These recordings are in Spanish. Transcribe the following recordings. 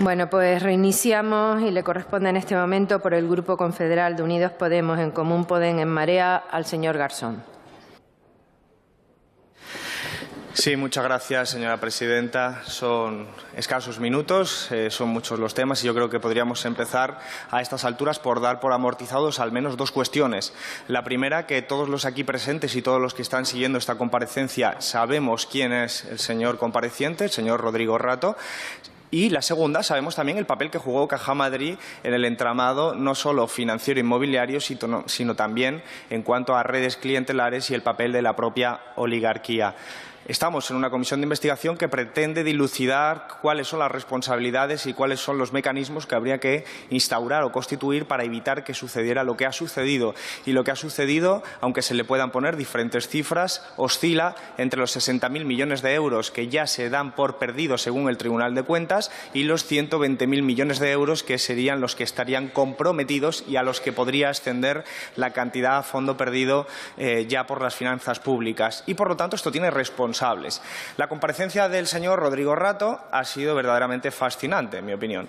Bueno, pues reiniciamos y le corresponde en este momento por el Grupo Confederal de Unidos Podemos, En Común Podem, En Marea, al señor Garzón. Sí, muchas gracias, señora presidenta. Son escasos minutos, son muchos los temas y yo creo que podríamos empezar a estas alturas por dar por amortizados al menos dos cuestiones. La primera, que todos los aquí presentes y todos los que están siguiendo esta comparecencia sabemos quién es el señor compareciente, el señor Rodrigo Rato. Y la segunda, sabemos también el papel que jugó Caja Madrid en el entramado no solo financiero e inmobiliario, sino también en cuanto a redes clientelares y el papel de la propia oligarquía. Estamos en una comisión de investigación que pretende dilucidar cuáles son las responsabilidades y cuáles son los mecanismos que habría que instaurar o constituir para evitar que sucediera lo que ha sucedido. Y lo que ha sucedido, aunque se le puedan poner diferentes cifras, oscila entre los 60.000 millones de euros que ya se dan por perdidos según el Tribunal de Cuentas y los 120.000 millones de euros que serían los que estarían comprometidos y a los que podría ascender la cantidad a fondo perdido ya por las finanzas públicas. Y, por lo tanto, esto tiene responsables. La comparecencia del señor Rodrigo Rato ha sido verdaderamente fascinante, en mi opinión.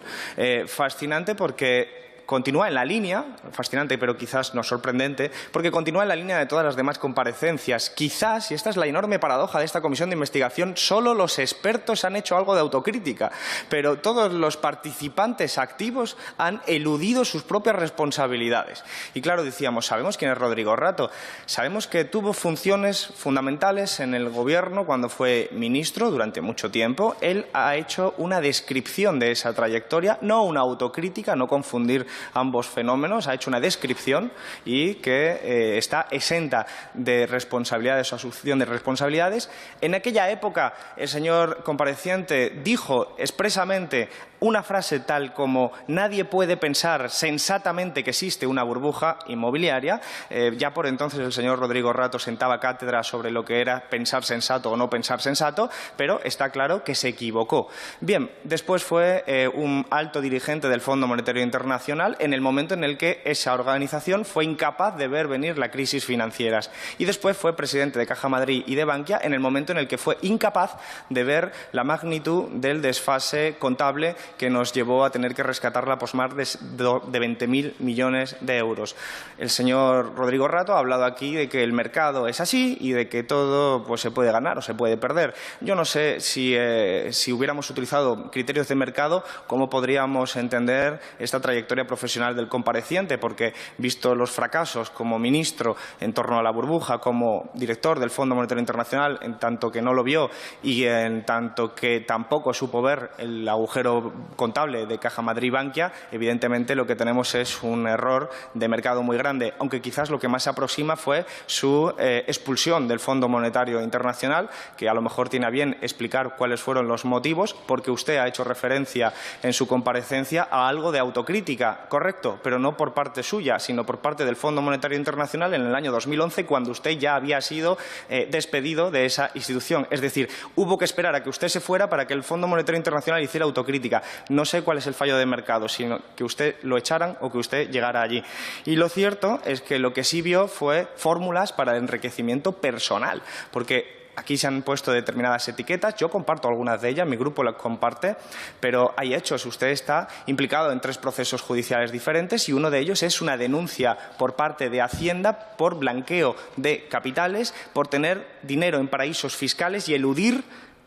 Fascinante porque continúa en la línea, fascinante pero quizás no sorprendente, porque continúa en la línea de todas las demás comparecencias. Quizás, y esta es la enorme paradoja de esta comisión de investigación, solo los expertos han hecho algo de autocrítica, pero todos los participantes activos han eludido sus propias responsabilidades. Y claro, decíamos, sabemos quién es Rodrigo Rato, sabemos que tuvo funciones fundamentales en el Gobierno cuando fue ministro durante mucho tiempo. Él ha hecho una descripción de esa trayectoria, no una autocrítica, no confundir ambos fenómenos, ha hecho una descripción y que está exenta de responsabilidades o asunción de responsabilidades. En aquella época el señor compareciente dijo expresamente una frase tal como nadie puede pensar sensatamente que existe una burbuja inmobiliaria. Ya por entonces el señor Rodrigo Rato sentaba cátedra sobre lo que era pensar sensato o no pensar sensato, pero está claro que se equivocó. Bien, después fue un alto dirigente del Fondo Monetario Internacional en el momento en el que esa organización fue incapaz de ver venir la crisis financiera. Y después fue presidente de Caja Madrid y de Bankia en el momento en el que fue incapaz de ver la magnitud del desfase contable que nos llevó a tener que rescatar la posmar de 20.000 millones de euros. El señor Rodrigo Rato ha hablado aquí de que el mercado es así y de que todo pues, se puede ganar o se puede perder. Yo no sé si hubiéramos utilizado criterios de mercado, cómo podríamos entender esta trayectoria profesional del compareciente, porque visto los fracasos como ministro en torno a la burbuja, como director del Fondo Monetario Internacional, en tanto que no lo vio y en tanto que tampoco supo ver el agujero contable de Caja Madrid y Bankia, evidentemente lo que tenemos es un error de mercado muy grande, aunque quizás lo que más se aproxima fue su expulsión del Fondo Monetario Internacional, que a lo mejor tiene a bien explicar cuáles fueron los motivos, porque usted ha hecho referencia en su comparecencia a algo de autocrítica, correcto, pero no por parte suya, sino por parte del Fondo Monetario Internacional en el año 2011, cuando usted ya había sido despedido de esa institución. Es decir, hubo que esperar a que usted se fuera para que el Fondo Monetario Internacional hiciera autocrítica. No sé cuál es el fallo de mercado, sino que usted lo echaran o que usted llegara allí. Y lo cierto es que lo que sí vio fue fórmulas para el enriquecimiento personal, porque aquí se han puesto determinadas etiquetas, yo comparto algunas de ellas, mi grupo las comparte, pero hay hechos. Usted está implicado en 3 procesos judiciales diferentes y uno de ellos es una denuncia por parte de Hacienda por blanqueo de capitales, por tener dinero en paraísos fiscales y eludir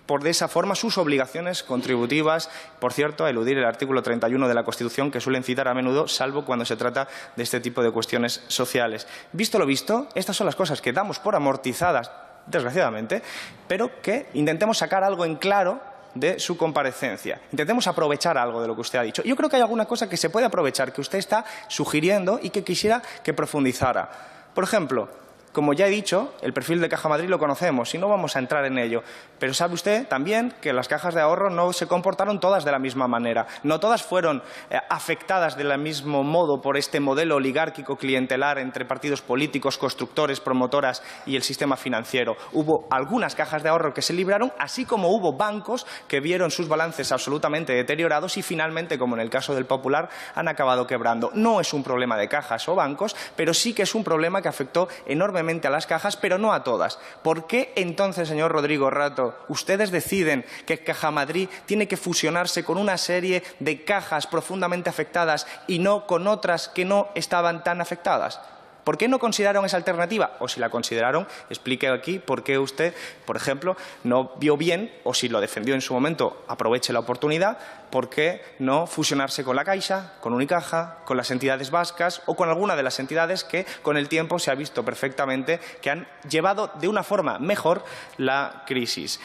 de esa forma sus obligaciones contributivas, por cierto, a eludir el artículo 31 de la Constitución, que suelen citar a menudo, salvo cuando se trata de este tipo de cuestiones sociales. Visto lo visto, estas son las cosas que damos por amortizadas, desgraciadamente, pero que intentemos sacar algo en claro de su comparecencia. Intentemos aprovechar algo de lo que usted ha dicho. Yo creo que hay alguna cosa que se puede aprovechar, que usted está sugiriendo y que quisiera que profundizara. Por ejemplo, como ya he dicho, el perfil de Caja Madrid lo conocemos y no vamos a entrar en ello. Pero sabe usted también que las cajas de ahorro no se comportaron todas de la misma manera. No todas fueron afectadas del mismo modo por este modelo oligárquico clientelar entre partidos políticos, constructores, promotoras y el sistema financiero. Hubo algunas cajas de ahorro que se libraron, así como hubo bancos que vieron sus balances absolutamente deteriorados y finalmente, como en el caso del Popular, han acabado quebrando. No es un problema de cajas o bancos, pero sí que es un problema que afectó enormemente probablemente a las cajas, pero no a todas. ¿Por qué entonces, señor Rodrigo Rato, ustedes deciden que Caja Madrid tiene que fusionarse con una serie de cajas profundamente afectadas y no con otras que no estaban tan afectadas? ¿Por qué no consideraron esa alternativa? O si la consideraron, explique aquí por qué usted, por ejemplo, no vio bien, o si lo defendió en su momento, aproveche la oportunidad, por qué no fusionarse con la Caixa, con Unicaja, con las entidades vascas o con alguna de las entidades que con el tiempo se ha visto perfectamente que han llevado de una forma mejor la crisis.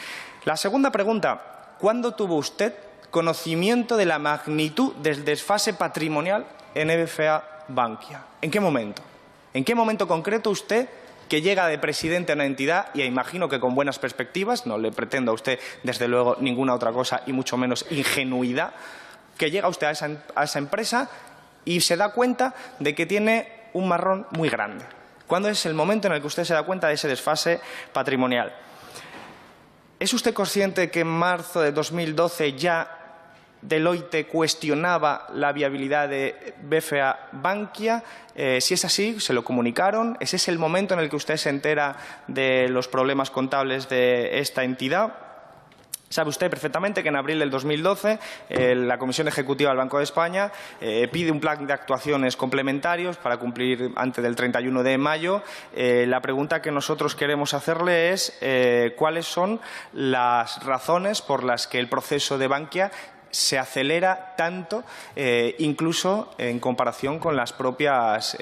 La segunda pregunta, ¿cuándo tuvo usted conocimiento de la magnitud del desfase patrimonial en BBVA Bankia? ¿En qué momento? ¿En qué momento concreto usted, que llega de presidente a una entidad, y imagino que con buenas perspectivas, no le pretendo a usted desde luego ninguna otra cosa y mucho menos ingenuidad, que llega usted a esa empresa y se da cuenta de que tiene un marrón muy grande? ¿Cuándo es el momento en el que usted se da cuenta de ese desfase patrimonial? ¿Es usted consciente que en marzo de 2012 ya Deloitte cuestionaba la viabilidad de BBVA Bankia? Si es así, ¿se lo comunicaron? ¿Ese es el momento en el que usted se entera de los problemas contables de esta entidad? Sabe usted perfectamente que en abril del 2012 la Comisión Ejecutiva del Banco de España pide un plan de actuaciones complementarios para cumplir antes del 31 de mayo. La pregunta que nosotros queremos hacerle es cuáles son las razones por las que el proceso de Bankia se acelera tanto, incluso en comparación con las propias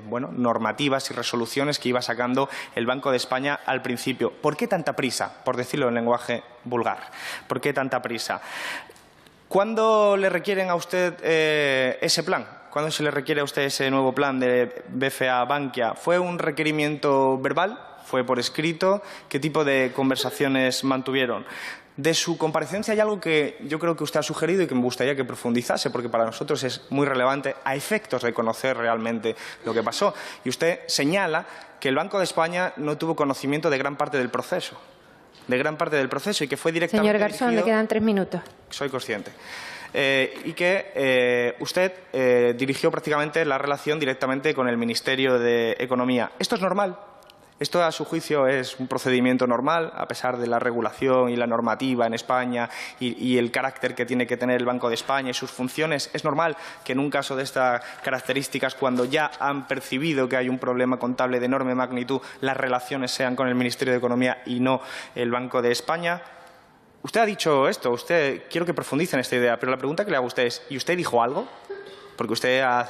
normativas y resoluciones que iba sacando el Banco de España al principio. ¿Por qué tanta prisa? Por decirlo en lenguaje vulgar. ¿Por qué tanta prisa? ¿Cuándo le requieren a usted ese plan? ¿Cuándo se le requiere a usted ese nuevo plan de BBVA Bankia? ¿Fue un requerimiento verbal? ¿Fue por escrito? ¿Qué tipo de conversaciones mantuvieron? De su comparecencia hay algo que yo creo que usted ha sugerido y que me gustaría que profundizase, porque para nosotros es muy relevante a efectos de conocer realmente lo que pasó. Y usted señala que el Banco de España no tuvo conocimiento de gran parte del proceso. Y que fue directamente Señor Garzón, dirigido... le quedan 3 minutos. Soy consciente. Y que usted dirigió prácticamente la relación directamente con el Ministerio de Economía. ¿Esto es normal? ¿Esto, a su juicio, es un procedimiento normal, a pesar de la regulación y la normativa en España y el carácter que tiene que tener el Banco de España y sus funciones? ¿Es normal que en un caso de estas características, cuando ya han percibido que hay un problema contable de enorme magnitud, las relaciones sean con el Ministerio de Economía y no el Banco de España? Usted ha dicho esto, quiero que profundice en esta idea, pero la pregunta que le hago a usted es, ¿y usted dijo algo? Porque usted ha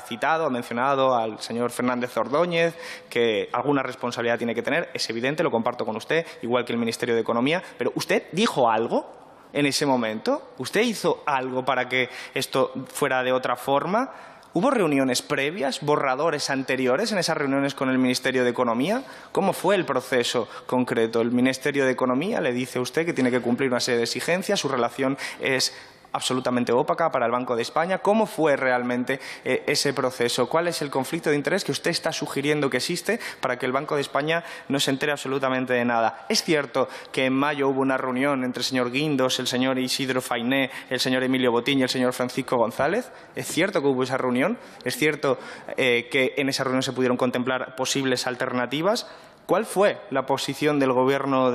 mencionado al señor Fernández Ordóñez, que alguna responsabilidad tiene que tener, es evidente, lo comparto con usted, igual que el Ministerio de Economía, pero ¿usted dijo algo en ese momento? ¿Usted hizo algo para que esto fuera de otra forma? ¿Hubo reuniones previas, borradores anteriores en esas reuniones con el Ministerio de Economía? ¿Cómo fue el proceso concreto? El Ministerio de Economía le dice a usted que tiene que cumplir una serie de exigencias, su relación es absolutamente opaca para el Banco de España. ¿Cómo fue realmente ese proceso? ¿Cuál es el conflicto de interés que usted está sugiriendo que existe para que el Banco de España no se entere absolutamente de nada? ¿Es cierto que en mayo hubo una reunión entre el señor Guindos, el señor Isidro Fainé, el señor Emilio Botín y el señor Francisco González? ¿Es cierto que hubo esa reunión? ¿Es cierto que en esa reunión se pudieron contemplar posibles alternativas? ¿Cuál fue la posición del gobernador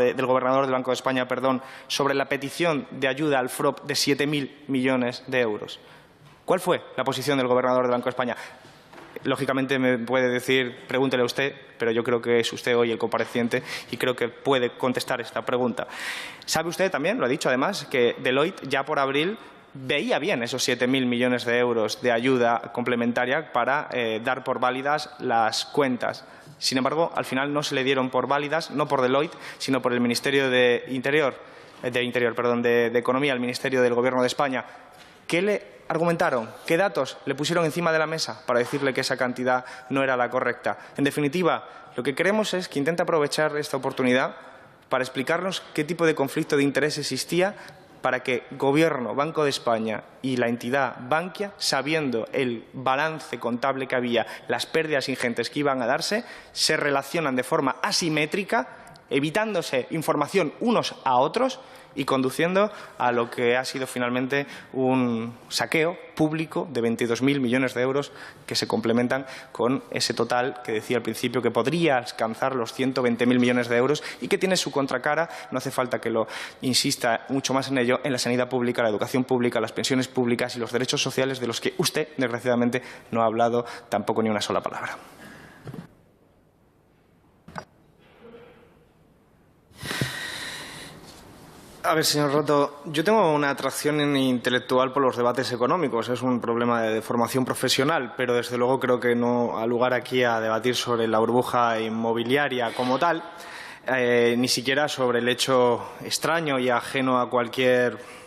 del Banco de España, sobre la petición de ayuda al FROP de 7.000 millones de euros? ¿Cuál fue la posición del gobernador del Banco de España? Lógicamente me puede decir, pregúntele a usted, pero yo creo que es usted hoy el compareciente y creo que puede contestar esta pregunta. ¿Sabe usted también, lo ha dicho además, que Deloitte ya por abril veía bien esos 7.000 millones de euros de ayuda complementaria para dar por válidas las cuentas? Sin embargo, al final no se le dieron por válidas, no por Deloitte, sino por el Ministerio de Economía, el Ministerio del Gobierno de España. ¿Qué le argumentaron? ¿Qué datos le pusieron encima de la mesa para decirle que esa cantidad no era la correcta? En definitiva, lo que queremos es que intente aprovechar esta oportunidad para explicarnos qué tipo de conflicto de interés existía para que Gobierno, Banco de España y la entidad Bankia, sabiendo el balance contable que había, las pérdidas ingentes que iban a darse, se relacionan de forma asimétrica, evitándose información unos a otros y conduciendo a lo que ha sido finalmente un saqueo público de 22.000 millones de euros que se complementan con ese total que decía al principio que podría alcanzar los 120.000 millones de euros y que tiene su contracara, no hace falta que lo insista mucho más en ello, en la sanidad pública, la educación pública, las pensiones públicas y los derechos sociales de los que usted, desgraciadamente, no ha hablado tampoco ni una sola palabra. A ver, señor Roto, yo tengo una atracción intelectual por los debates económicos. Es un problema de formación profesional, pero desde luego creo que no ha lugar aquí a debatir sobre la burbuja inmobiliaria como tal, ni siquiera sobre el hecho extraño y ajeno a cualquier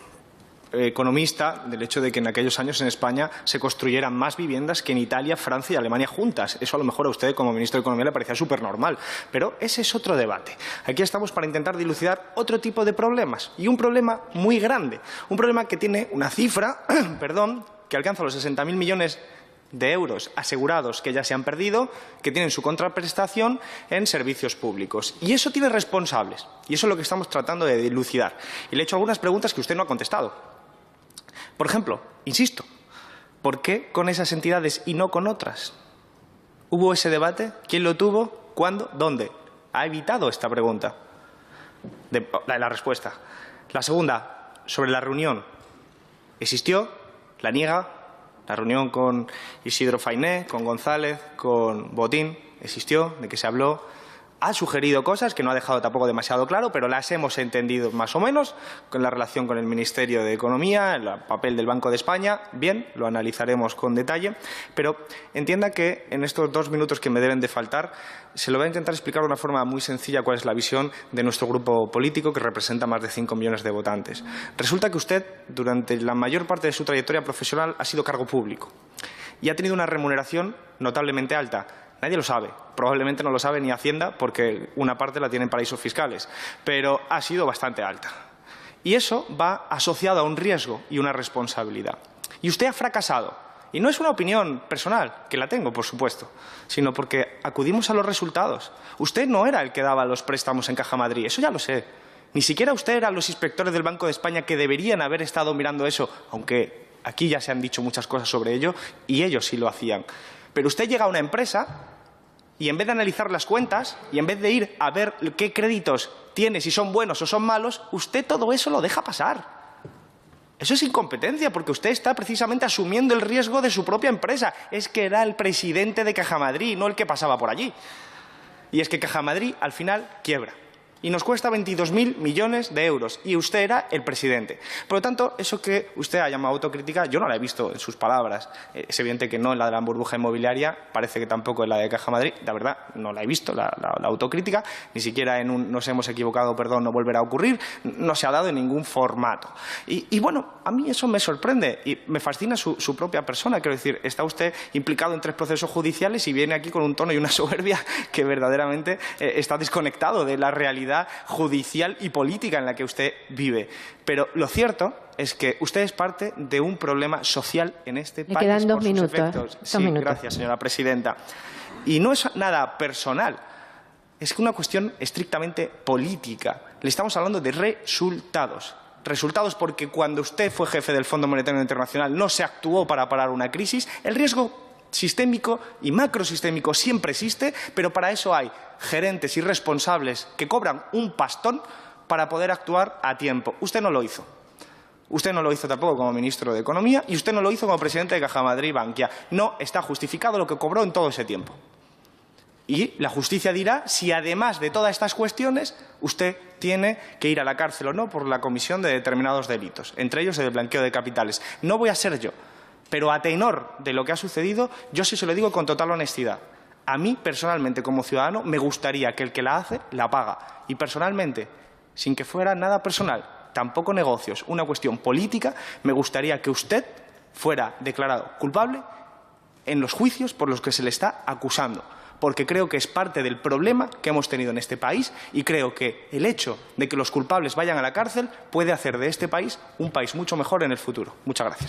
economista del hecho de que en aquellos años en España se construyeran más viviendas que en Italia, Francia y Alemania juntas. Eso a lo mejor a usted como ministro de Economía le parecía súper normal, pero ese es otro debate. Aquí estamos para intentar dilucidar otro tipo de problemas y un problema muy grande, un problema que tiene una cifra que alcanza los 60.000 millones de euros asegurados que ya se han perdido, que tienen su contraprestación en servicios públicos. Y eso tiene responsables, y eso es lo que estamos tratando de dilucidar. Y le he hecho algunas preguntas que usted no ha contestado. Por ejemplo, insisto, ¿por qué con esas entidades y no con otras? ¿Hubo ese debate? ¿Quién lo tuvo? ¿Cuándo? ¿Dónde? Ha evitado esta pregunta, la respuesta. La segunda, sobre la reunión. ¿Existió? ¿La niega? La reunión con Isidro Fainé, con González, con Botín, existió, de qué se habló. Ha sugerido cosas que no ha dejado tampoco demasiado claro, pero las hemos entendido más o menos, con la relación con el Ministerio de Economía, el papel del Banco de España. Bien, lo analizaremos con detalle, pero entienda que en estos 2 minutos que me deben de faltar, se lo voy a intentar explicar de una forma muy sencilla cuál es la visión de nuestro grupo político, que representa más de 5 millones de votantes. Resulta que usted, durante la mayor parte de su trayectoria profesional, ha sido cargo público y ha tenido una remuneración notablemente alta. Nadie lo sabe, probablemente no lo sabe ni Hacienda porque una parte la tiene en paraísos fiscales, pero ha sido bastante alta. Y eso va asociado a un riesgo y una responsabilidad. Y usted ha fracasado. Y no es una opinión personal, que la tengo, por supuesto, sino porque acudimos a los resultados. Usted no era el que daba los préstamos en Caja Madrid, eso ya lo sé. Ni siquiera usted eran los inspectores del Banco de España que deberían haber estado mirando eso, aunque aquí ya se han dicho muchas cosas sobre ello y ellos sí lo hacían. Pero usted llega a una empresa y en vez de analizar las cuentas y en vez de ir a ver qué créditos tiene, si son buenos o son malos, usted todo eso lo deja pasar. Eso es incompetencia, porque usted está precisamente asumiendo el riesgo de su propia empresa. Es que era el presidente de Caja Madrid, no el que pasaba por allí. Y es que Caja Madrid al final quiebra. Y nos cuesta 22.000 millones de euros. Y usted era el presidente. Por lo tanto, eso que usted ha llamado autocrítica, yo no la he visto en sus palabras. Es evidente que no en la de la burbuja inmobiliaria, parece que tampoco en la de Caja Madrid. La verdad, no la he visto, la autocrítica. Ni siquiera en un nos hemos equivocado, perdón, no volverá a ocurrir. No se ha dado en ningún formato. Y bueno, a mí eso me sorprende y me fascina su propia persona. Quiero decir, está usted implicado en 3 procesos judiciales y viene aquí con un tono y una soberbia que verdaderamente está desconectado de la realidad judicial y política en la que usted vive. Pero lo cierto es que usted es parte de un problema social en este país. Quedan 2 minutos. Sí, gracias, señora presidenta. Y no es nada personal. Es una cuestión estrictamente política. Le estamos hablando de resultados. Resultados porque cuando usted fue jefe del Fondo Monetario Internacional no se actuó para parar una crisis. El riesgo sistémico y macrosistémico siempre existe, pero para eso hay gerentes y responsables que cobran un pastón para poder actuar a tiempo. Usted no lo hizo. Usted no lo hizo tampoco como ministro de Economía y usted no lo hizo como presidente de Caja Madrid Bankia. No está justificado lo que cobró en todo ese tiempo. Y la justicia dirá si, además de todas estas cuestiones, usted tiene que ir a la cárcel o no por la comisión de determinados delitos, entre ellos el blanqueo de capitales. No voy a ser yo. Pero a tenor de lo que ha sucedido, yo sí se lo digo con total honestidad. A mí, personalmente, como ciudadano, me gustaría que el que la hace, la paga. Y personalmente, sin que fuera nada personal, tampoco negocios, una cuestión política, me gustaría que usted fuera declarado culpable en los juicios por los que se le está acusando. Porque creo que es parte del problema que hemos tenido en este país y creo que el hecho de que los culpables vayan a la cárcel puede hacer de este país un país mucho mejor en el futuro. Muchas gracias.